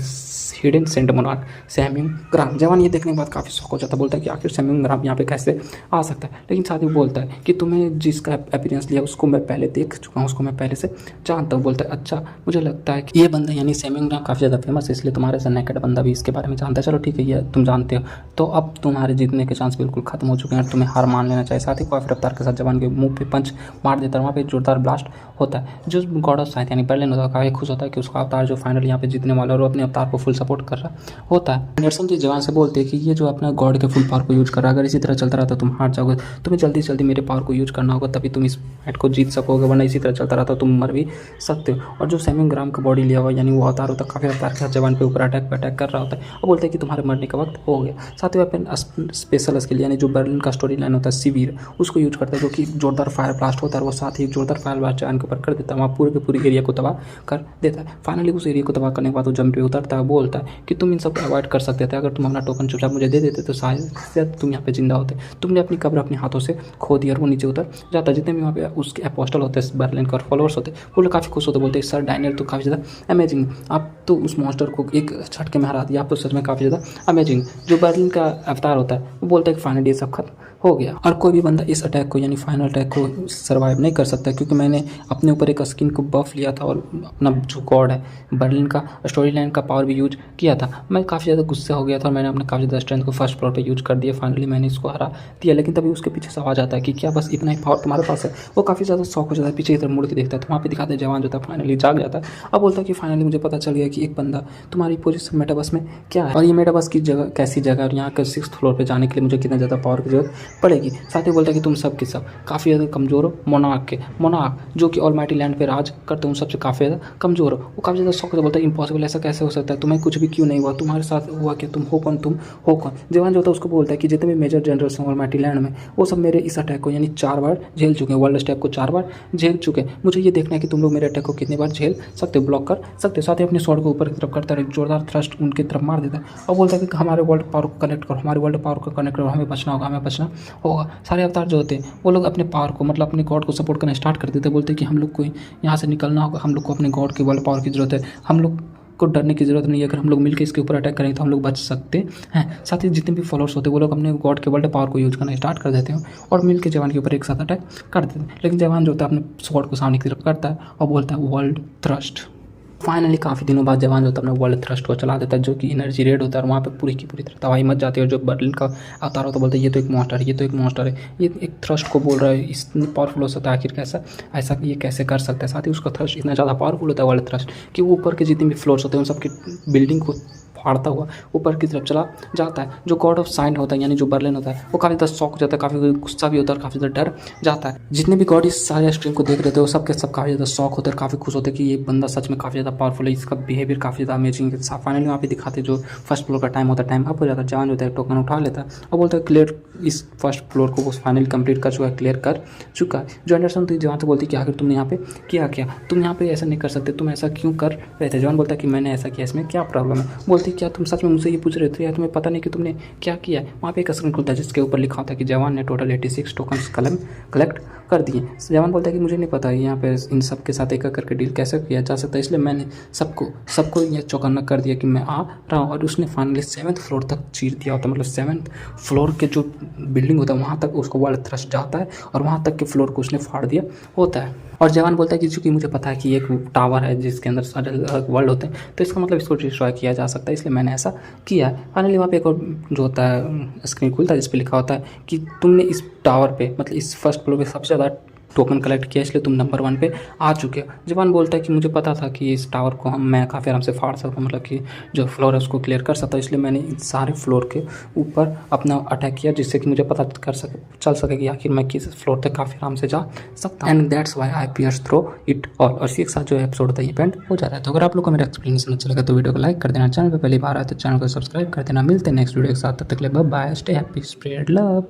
हिडन सेंट मोनार्क सैम्यूल ग्राम। जवान ये देखने के बाद काफ़ी शौक हो जाता है, बोलता है कि आखिर सैम्यूल ग्राम यहाँ पे कैसे आ सकता है। लेकिन साथ ही बोलता है कि तुम्हें जिसका अपीयरेंस लिया उसको मैं पहले देख चुका हूँ, उसको मैं पहले से जानता हूँ। बोलता है अच्छा मुझे लगता है कि ये बंदा यानी सैम्यूल ग्राम काफ़ी ज़्यादा फेमस है इसलिए तुम्हारे से नेकेड बंदा भी इसके बारे में जानता है। चलो ठीक है ये तुम जानते हो तो अब तुम्हारे जीतने के चांस बिल्कुल खत्म हो चुके हैं, तुम्हें हार मान लेना चाहिए। साथ ही कोई रफ्तार के साथ जवान के मुंह पे पंच मार देता है। वहाँ पे जोरदार ब्लास्ट होता है। जो गॉड ऑफ साइंस यानी बर्लिन होता है काफ़ी खुश होता है कि उसका अवतार जो फाइनली यहाँ पे जीतने वाला है और अपने अवतार को फुल सपोर्ट कर रहा होता है। एंडरसन जी जवान से बोलते हैं कि ये जो अपना गॉड के फुल पावर को यूज कर रहा है अगर इसी तरह चलता रहा तो तुम हार जाओगे, तुम्हें जल्दी से जल्दी मेरे पावर को यूज करना होगा तभी तुम इस फाइट को जीत सकोगे, वरना इसी तरह चलता रहा तो तुम मर भी सकते हो। और जो सैम्यूल ग्राम का बॉडी लिया हुआ यानी वो अवतार होता है काफ़ी अवतार के साथ जवान के ऊपर अटैक कर रहा होता है और बोलते हैं कि तुम्हारे मरने का वक्त हो गया। साथ ही अपन स्पेशल स्किल यानी जो बर्लिन का स्टोरी लाइन होता है सिवियर उसको यूज करता है जो कि जोरदार फायर ब्लास्ट होता है। वो साथ ही जोरदार फायर ब्लास्ट जवान के ऊपर कर देता है, वहाँ पूरे के पूरे एरिया को तबाह कर देता है। फाइनली उस एरिया को तबाह करने के बाद वो जंप पे उतरता है, बोलता है कि तुम इन सब को अवॉइड कर सकते थे, अगर तुम अपना टोकन चुपचाप मुझे दे देते तो शायद तुम यहाँ पे जिंदा होते। तुमने अपनी कब्र अपने हाथों से खो दी और वो नीचे उतर जाता है। जितने भी वहाँ पे उसके अपोस्टल होते हैं बर्लिन का और फॉलोअर्स होते हैं वो लोग काफ़ी खुश होते, बोलते हैं सर डायनियल तो काफ़ी ज़्यादा अमेजिंग, आप तो उस मॉन्स्टर को एक झटके में हरा दिया, आप तो सच में काफ़ी ज़्यादा अमेजिंग। जो बर्लिन का अवतार होता है वो बोलता है कि फाइनली ये सब खत्म हो गया और कोई भी बंदा इस अटैक को यानी फाइनल अटैक को सर्वाइव नहीं कर सकता क्योंकि मैंने अपने ऊपर एक स्किन को बफ लिया था और अपना जो गॉड है बर्लिन का स्टोरी लाइन का पावर भी यूज किया था। मैं काफ़ी ज़्यादा गुस्से हो गया था और मैंने अपने काफ़ी ज़्यादा स्ट्रेंथ को फर्स्ट फ्लोर पे यूज कर दिया। फाइनली मैंने इसको हरा दिया, लेकिन तभी उसके पीछे से आवाज़ आता है कि क्या बस इतना ही पावर तुम्हारे पास है। वो काफ़ी ज़्यादा शौक हो जाता है, पीछे की तरफ मुड़ के देखता है तो वहाँ पे दिखाते हैं जवान जो था फाइनली जाग जाता है। अब बोलता है कि फाइनली मुझे पता चल गया कि एक बंदा तुम्हारी पोजीशन मेटावर्स में क्या है और ये मेटावर्स की जगह कैसी जगह और यहाँ के 6th फ्लोर पर जाने के लिए मुझे कितना ज़्यादा पावर की जरूरत पड़ेगी। साथ ही बोलता है कि तुम सब के सब काफ़ी ज़्यादा कमज़ोर हो, मोनार्क जो कि ऑलमाइटी लैंड पे राज करते हो सबसे काफ़ी ज़्यादा कमज़ोर हो। वो काफ़ी ज़्यादा शौक से बोलता है इम्पॉसिबल, ऐसा कैसे हो सकता है, तुम्हें कुछ भी क्यों नहीं हुआ, तुम्हारे साथ हुआ क्या, तुम हो कौन। जवान जो होता है उसको बोलता है कि जितने भी मेजर जनरल्स हैं ऑलमाइटी लैंड में वो सब मेरे इस अटैक को यानी 4 बार झेल चुके हैं, वर्ल्ड स्टेप को 4 बार झेल चुके हैं। मुझे ये देखना है कि तुम लोग मेरे अटैक को कितनी बार झेल सकते हो, ब्लॉक कर सकते हो। साथ ही अपने स्वॉर्ड को ऊपर की तरफ करता है, जोरदार थ्रस्ट उनकी तरफ मार देता है और बोलता है कि हमारे वर्ल्ड पावर को कनेक्ट करो, हमारे वर्ल्ड पावर को कनेक्ट करो, हमें बचना होगा। सारे अवतार जो होते हैं वो लोग अपने पावर को मतलब अपने गॉड को सपोर्ट करना स्टार्ट कर देते हैं। बोलते हैं कि हम लोग को यहाँ से निकलना होगा, हम लोग को अपने गॉड के वर्ल्ड पावर की जरूरत है, हम लोग को डरने की जरूरत नहीं है, अगर हम लोग मिलकर इसके ऊपर अटैक करेंगे तो हम लोग बच सकते हैं। साथ ही जितने भी फॉलोअर्स होते हैं वो लोग अपने गॉड के वर्ल्ड पावर को यूज करना स्टार्ट कर देते हैं और मिलकर जवान के ऊपर एक साथ अटैक कर देते हैं। लेकिन जवान जो होता है अपने स्वॉर्ड को सामने की तरफ करता है और बोलता है वर्ल्ड थ्रस्ट। फाइनली काफ़ी दिनों बाद जवान जो होता है अपना वर्ल्ड थ्रस्ट को चला देता है जो कि एनर्जी रेड होता है और वहाँ पे पूरी की पूरी तरह तबाही मच जाती है। और जो बर्लिन का अवतार होता है बोलता है ये तो एक मॉन्स्टर है, ये एक थ्रस्ट को बोल रहा है, इतनी पावरफुल हो सकता है, आखिर ऐसा ये कैसे कर सकता है। साथ ही उसका थ्रस्ट इतना ज़्यादा पावरफुल होता है वर्ल्ड थ्रस्ट कि वो ऊपर के जितने भी फ्लोर्स होते हैं उन सबकी बिल्डिंग को फाड़ता हुआ ऊपर की तरफ चला जाता है। जो गॉड ऑफ साइन होता है यानी जो बर्लिन होता है वो काफ़ी ज़्यादा शॉक हो जाता है, काफ़ी गुस्सा भी होता है और काफ़ी ज़्यादा डर जाता है। जितने भी गॉड इस सारे स्ट्रीम को देख रहे थे वो सब के सब काफ़ी ज़्यादा शॉक होते हैं, काफ़ी खुश होते हैं कि ये बंदा सच में काफ़ी ज़्यादा पावरफुल है, इसका बिहेवियर काफ़ी ज़्यादा अमेजिंग है। फाइनली वहाँ पे दिखाते जो फर्स्ट फ्लोर का टाइम होता है, टाइम अप हो जाता है, जवान होता है टोकन उठा लेता है और बोलता है क्लियर, इस फर्स्ट फ्लोर को वो फाइनली कंप्लीट कर चुका है, क्लियर कर चुका है। जो एंडरसन तो जवान से बोलती है कि आखिर तुमने यहाँ पे क्या तुम यहाँ पे ऐसा नहीं कर सकते, तुम ऐसा क्यों कर रहे थे। जवान बोलता है कि मैंने ऐसा किया, इसमें क्या प्रॉब्लम है। बोलती है क्या तुम सच में मुझसे ये पूछ रहे थे या तुम्हें पता नहीं कि तुमने क्या किया है। वहाँ पे एक स्क्रीन खुलता है जिसके ऊपर लिखा होता है कि जवान ने टोटल 86 टोकन्स कलेक्ट कर दिए। जवान बोलता है कि मुझे नहीं पता यहाँ पे इन सब के साथ एक करके डील कैसे किया जा सकता है, इसलिए मैंने सबको ये चौकन्ना कर दिया कि मैं आ रहा हूँ। और उसने फाइनली 7th फ्लोर तक चीर दिया होता है, मतलब 7th फ्लोर के जो बिल्डिंग होता है वहाँ तक उसको वर्ल्ड थ्रस्ट जाता है और वहाँ तक के फ्लोर को उसने फाड़ दिया होता है। और जवान बोलता है कि चूँकि मुझे पता है कि एक टावर है जिसके अंदर सारे वर्ल्ड होते हैं तो इसका मतलब इसको डिस्ट्रॉय किया जा सकता है, इसलिए मैंने ऐसा किया है। फाइनली वहाँ पे एक और जो होता है स्क्रीन खुलता है जिस पे लिखा होता है कि तुमने इस टावर पे मतलब इस फर्स्ट फ्लोर पे सबसे ज़्यादा टोकन कलेक्ट किया इसलिए तुम नंबर 1 पे आ चुके हो। जवान बोलता है कि मुझे पता था कि इस टावर को मैं काफ़ी आराम से फाड़ सकता हूँ, मतलब कि जो फ्लोर है उसको क्लियर कर सकता हूँ, इसलिए मैंने इन सारे फ्लोर के ऊपर अपना अटैक किया जिससे कि मुझे पता चल सके कि आखिर मैं किस फ्लोर तक काफ़ी आराम से जा सकता हूँ। And that's why I pierce through it all. और इसी के साथ जो एपिसोड होता है ये पेंड हो जाता है। तो अगर आप लोग को मेरा एक्सप्लेनेशन अच्छा लगा तो वीडियो को लाइक कर देना, चैनल पर पहली बार आए तो चैनल को सब्सक्राइब कर देना। मिलते हैं नेक्स्ट वीडियो के साथ, तब तक के लिए bye bye, stay happy, spread love.